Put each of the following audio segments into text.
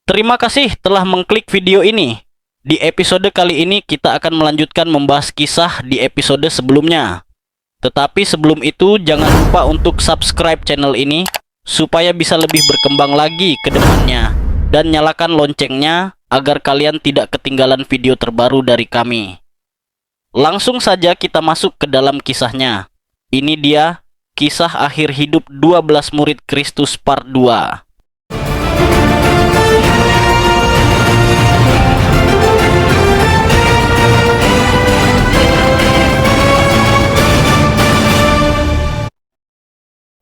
Terima kasih telah mengklik video ini. Di episode kali ini kita akan melanjutkan membahas kisah di episode sebelumnya. Tetapi sebelum itu jangan lupa untuk subscribe channel ini supaya bisa lebih berkembang lagi ke depannya, dan nyalakan loncengnya agar kalian tidak ketinggalan video terbaru dari kami. Langsung saja kita masuk ke dalam kisahnya. Ini dia kisah akhir hidup 12 murid Kristus part 2.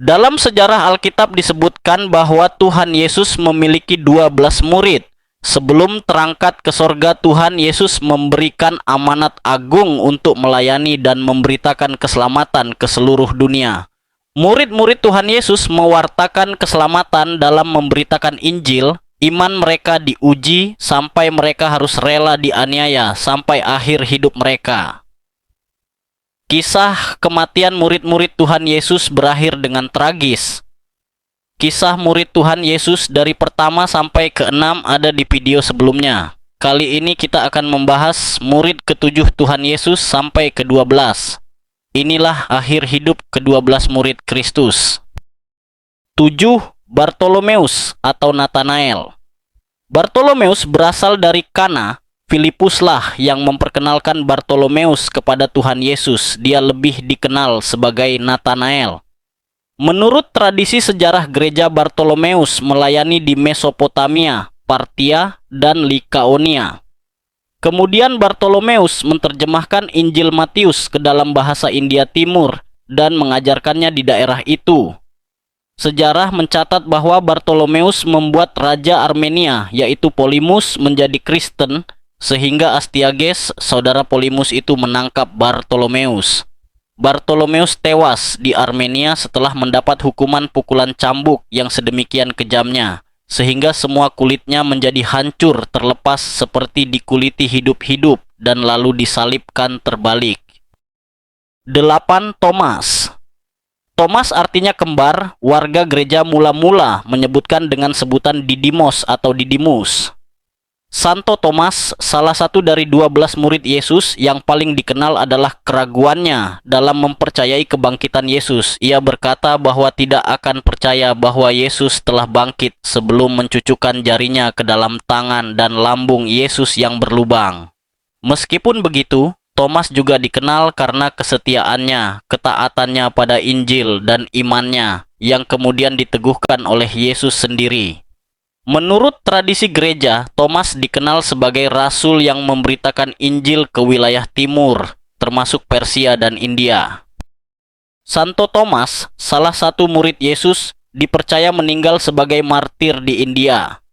Dalam sejarah Alkitab disebutkan bahwa Tuhan Yesus memiliki 12 murid. Sebelum terangkat ke sorga, Tuhan Yesus memberikan amanat agung untuk melayani dan memberitakan keselamatan ke seluruh dunia. Murid-murid Tuhan Yesus mewartakan keselamatan dalam memberitakan Injil. Iman mereka diuji sampai mereka harus rela dianiaya sampai akhir hidup mereka. Kisah kematian murid-murid Tuhan Yesus berakhir dengan tragis. Kisah murid Tuhan Yesus dari pertama sampai ke-6 ada di video sebelumnya. Kali ini kita akan membahas murid ke-7 Tuhan Yesus sampai ke-12. Inilah akhir hidup ke-12 murid Kristus. 7. Bartolomeus atau Nathanael. Bartolomeus berasal dari Kana. Filipuslah yang memperkenalkan Bartolomeus kepada Tuhan Yesus. Dia lebih dikenal sebagai Nathanael. Menurut tradisi sejarah gereja, Bartolomeus melayani di Mesopotamia, Partia, dan Likaonia. Kemudian Bartolomeus menerjemahkan Injil Matius ke dalam bahasa India Timur dan mengajarkannya di daerah itu. Sejarah mencatat bahwa Bartolomeus membuat Raja Armenia, yaitu Polemus, menjadi Kristen, sehingga Astyages, saudara Polemus itu, menangkap Bartolomeus. Bartolomeus tewas di Armenia setelah mendapat hukuman pukulan cambuk yang sedemikian kejamnya, sehingga semua kulitnya menjadi hancur terlepas seperti dikuliti hidup-hidup dan lalu disalibkan terbalik. 8. Thomas. Thomas artinya kembar. Warga gereja mula-mula menyebutkan dengan sebutan Didymos atau Didymus. Santo Thomas, salah satu dari 12 murid Yesus, yang paling dikenal adalah keraguannya dalam mempercayai kebangkitan Yesus. Ia berkata bahwa tidak akan percaya bahwa Yesus telah bangkit sebelum mencucukkan jarinya ke dalam tangan dan lambung Yesus yang berlubang. Meskipun begitu, Thomas juga dikenal karena kesetiaannya, ketaatannya pada Injil, dan imannya yang kemudian diteguhkan oleh Yesus sendiri. Menurut tradisi gereja, Thomas dikenal sebagai rasul yang memberitakan Injil ke wilayah timur, termasuk Persia dan India. Santo Thomas, salah satu murid Yesus, dipercaya meninggal sebagai martir di India.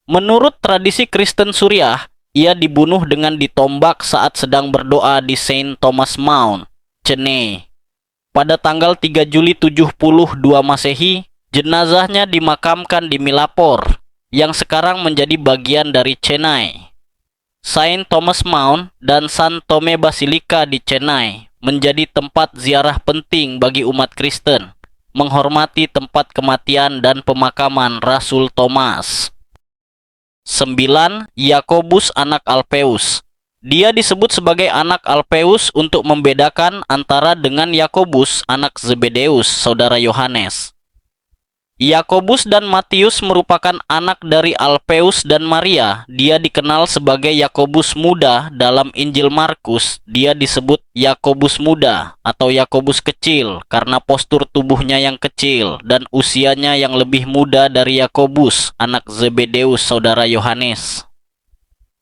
Menurut tradisi Kristen Suriah, ia dibunuh dengan ditombak saat sedang berdoa di Saint Thomas Mount, Chennai. Pada tanggal 3 Juli 72 Masehi, jenazahnya dimakamkan di Milapore, yang sekarang menjadi bagian dari Chennai. Saint Thomas Mount dan San Tome Basilica di Chennai menjadi tempat ziarah penting bagi umat Kristen, menghormati tempat kematian dan pemakaman Rasul Thomas. 9. Yakobus anak Alfeus. Dia disebut sebagai anak Alfeus untuk membedakan antara dengan Yakobus anak Zebedeus, saudara Yohanes. Yakobus dan Matius merupakan anak dari Alfeus dan Maria. Dia dikenal sebagai Yakobus muda. Dalam Injil Markus, dia disebut Yakobus muda atau Yakobus kecil karena postur tubuhnya yang kecil dan usianya yang lebih muda dari Yakobus, anak Zebedeus, saudara Yohanes.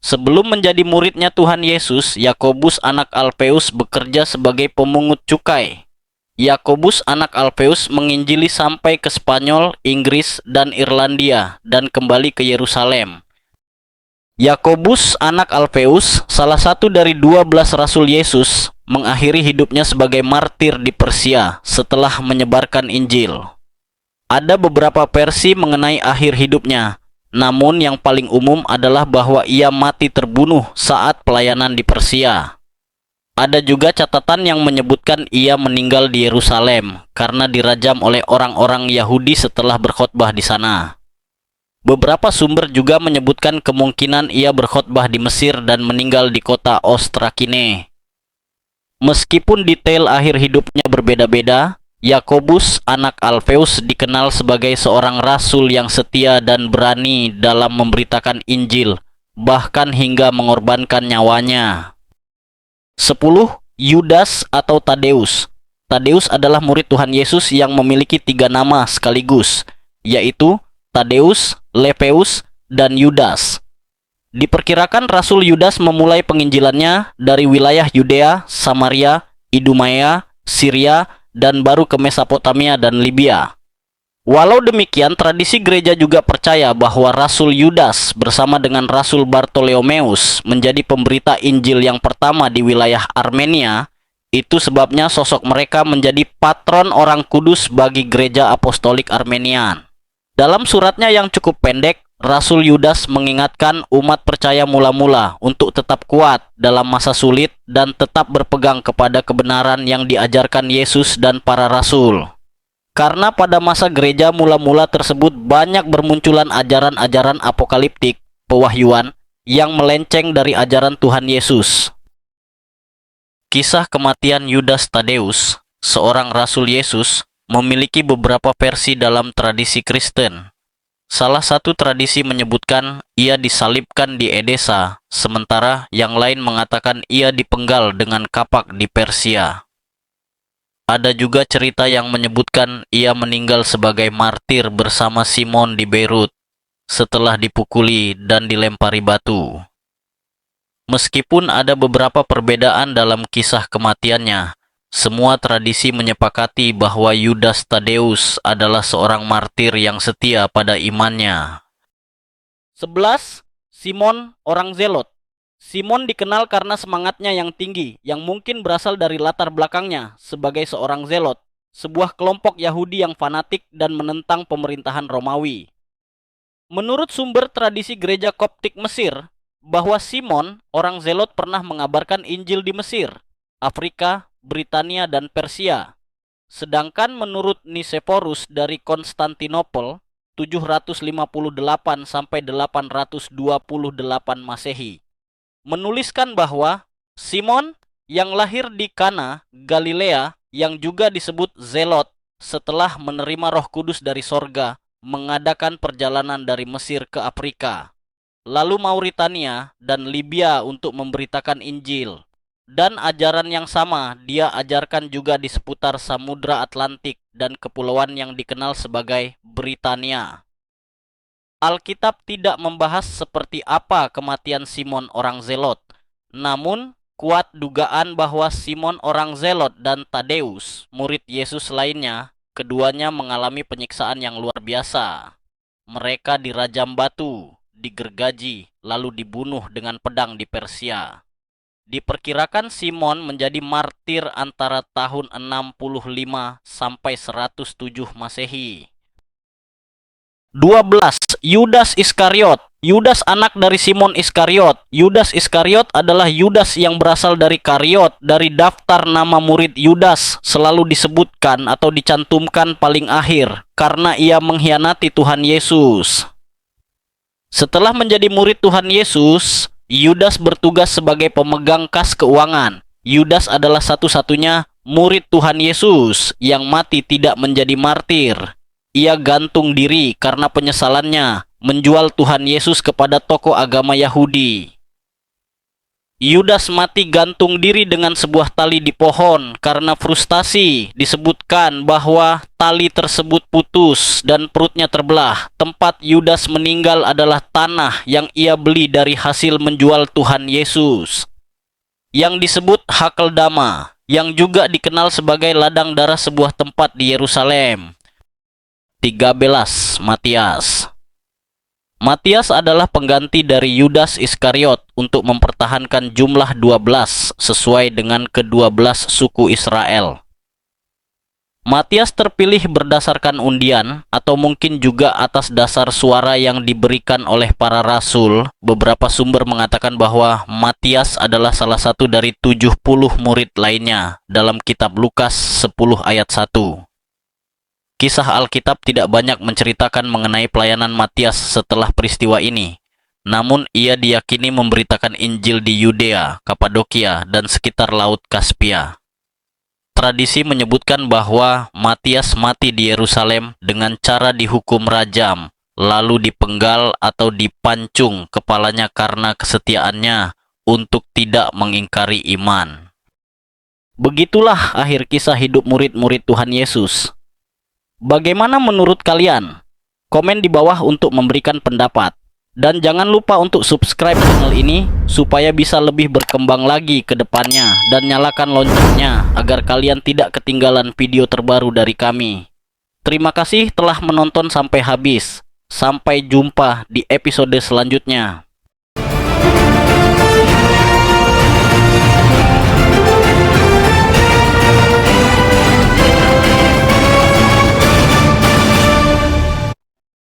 Sebelum menjadi muridnya Tuhan Yesus, Yakobus anak Alfeus bekerja sebagai pemungut cukai. Yakobus anak Alfeus menginjili sampai ke Spanyol, Inggris, dan Irlandia, dan kembali ke Yerusalem. Yakobus anak Alfeus, salah satu dari 12 rasul Yesus, mengakhiri hidupnya sebagai martir di Persia setelah menyebarkan Injil. Ada beberapa versi mengenai akhir hidupnya, namun yang paling umum adalah bahwa ia mati terbunuh saat pelayanan di Persia. Ada juga catatan yang menyebutkan ia meninggal di Yerusalem karena dirajam oleh orang-orang Yahudi setelah berkhotbah di sana. Beberapa sumber juga menyebutkan kemungkinan ia berkhotbah di Mesir dan meninggal di kota Ostrakine. Meskipun detail akhir hidupnya berbeda-beda, Yakobus, anak Alfeus, dikenal sebagai seorang rasul yang setia dan berani dalam memberitakan Injil, bahkan hingga mengorbankan nyawanya. 10. Yudas atau Tadeus. Tadeus adalah murid Tuhan Yesus yang memiliki 3 nama sekaligus, yaitu Tadeus, Lepheus, dan Yudas. Diperkirakan Rasul Yudas memulai penginjilannya dari wilayah Yudea, Samaria, Idumea, Syria, dan baru ke Mesopotamia dan Libya. Walau demikian, tradisi gereja juga percaya bahwa Rasul Yudas bersama dengan Rasul Bartolomeus menjadi pemberita Injil yang pertama di wilayah Armenia. Itu sebabnya sosok mereka menjadi patron orang kudus bagi gereja apostolik Armenian. Dalam suratnya yang cukup pendek, Rasul Yudas mengingatkan umat percaya mula-mula untuk tetap kuat dalam masa sulit dan tetap berpegang kepada kebenaran yang diajarkan Yesus dan para rasul. Karena pada masa gereja mula-mula tersebut banyak bermunculan ajaran-ajaran apokaliptik, pewahyuan, yang melenceng dari ajaran Tuhan Yesus. Kisah kematian Yudas Tadeus, seorang rasul Yesus, memiliki beberapa versi dalam tradisi Kristen. Salah satu tradisi menyebutkan ia disalibkan di Edesa, sementara yang lain mengatakan ia dipenggal dengan kapak di Persia. Ada juga cerita yang menyebutkan ia meninggal sebagai martir bersama Simon di Beirut, setelah dipukuli dan dilempari batu. Meskipun ada beberapa perbedaan dalam kisah kematiannya, semua tradisi menyepakati bahwa Yudas Tadeus adalah seorang martir yang setia pada imannya. 11. Simon, orang Zelot. Simon dikenal karena semangatnya yang tinggi, yang mungkin berasal dari latar belakangnya sebagai seorang Zelot, sebuah kelompok Yahudi yang fanatik dan menentang pemerintahan Romawi. Menurut sumber tradisi gereja Koptik Mesir, bahwa Simon, orang Zelot, pernah mengabarkan Injil di Mesir, Afrika, Britania, dan Persia. Sedangkan menurut Nicephorus dari Konstantinopel, 758 sampai 828 Masehi, menuliskan bahwa Simon yang lahir di Kana, Galilea, yang juga disebut Zelot, setelah menerima Roh Kudus dari sorga, mengadakan perjalanan dari Mesir ke Afrika, lalu Mauritania dan Libya untuk memberitakan Injil. Dan ajaran yang sama dia ajarkan juga di seputar Samudra Atlantik dan kepulauan yang dikenal sebagai Britania. Alkitab tidak membahas seperti apa kematian Simon orang Zelot, namun kuat dugaan bahwa Simon orang Zelot dan Tadeus, murid Yesus lainnya, keduanya mengalami penyiksaan yang luar biasa. Mereka dirajam batu, digergaji, lalu dibunuh dengan pedang di Persia. Diperkirakan Simon menjadi martir antara tahun 65 sampai 107 Masehi. 12. Yudas Iskariot. Yudas anak dari Simon Iskariot. Yudas Iskariot adalah Yudas yang berasal dari Kariot. Dari daftar nama murid Yudas selalu disebutkan atau dicantumkan paling akhir karena ia mengkhianati Tuhan Yesus. Setelah menjadi murid Tuhan Yesus, Yudas bertugas sebagai pemegang kas keuangan. Yudas adalah satu-satunya murid Tuhan Yesus yang mati tidak menjadi martir. Ia gantung diri karena penyesalannya menjual Tuhan Yesus kepada tokoh agama Yahudi. Yudas mati gantung diri dengan sebuah tali di pohon karena frustasi. Disebutkan bahwa tali tersebut putus dan perutnya terbelah. Tempat Yudas meninggal adalah tanah yang ia beli dari hasil menjual Tuhan Yesus, yang disebut Hakeldama, yang juga dikenal sebagai ladang darah sebuah tempat di Yerusalem. 13. Matias. Matias adalah pengganti dari Yudas Iskariot untuk mempertahankan jumlah 12 sesuai dengan ke-12 suku Israel. Matias terpilih berdasarkan undian atau mungkin juga atas dasar suara yang diberikan oleh para rasul. Beberapa sumber mengatakan bahwa Matias adalah salah satu dari 70 murid lainnya dalam kitab Lukas 10 ayat 1. Kisah Alkitab tidak banyak menceritakan mengenai pelayanan Matias setelah peristiwa ini. Namun ia diyakini memberitakan Injil di Yudea, Kapadokia, dan sekitar Laut Kaspia. Tradisi menyebutkan bahwa Matias mati di Yerusalem dengan cara dihukum rajam, lalu dipenggal atau dipancung kepalanya karena kesetiaannya untuk tidak mengingkari iman. Begitulah akhir kisah hidup murid-murid Tuhan Yesus. Bagaimana menurut kalian? Komen di bawah untuk memberikan pendapat. Dan jangan lupa untuk subscribe channel ini supaya bisa lebih berkembang lagi ke depannya, dan nyalakan loncengnya agar kalian tidak ketinggalan video terbaru dari kami. Terima kasih telah menonton sampai habis. Sampai jumpa di episode selanjutnya.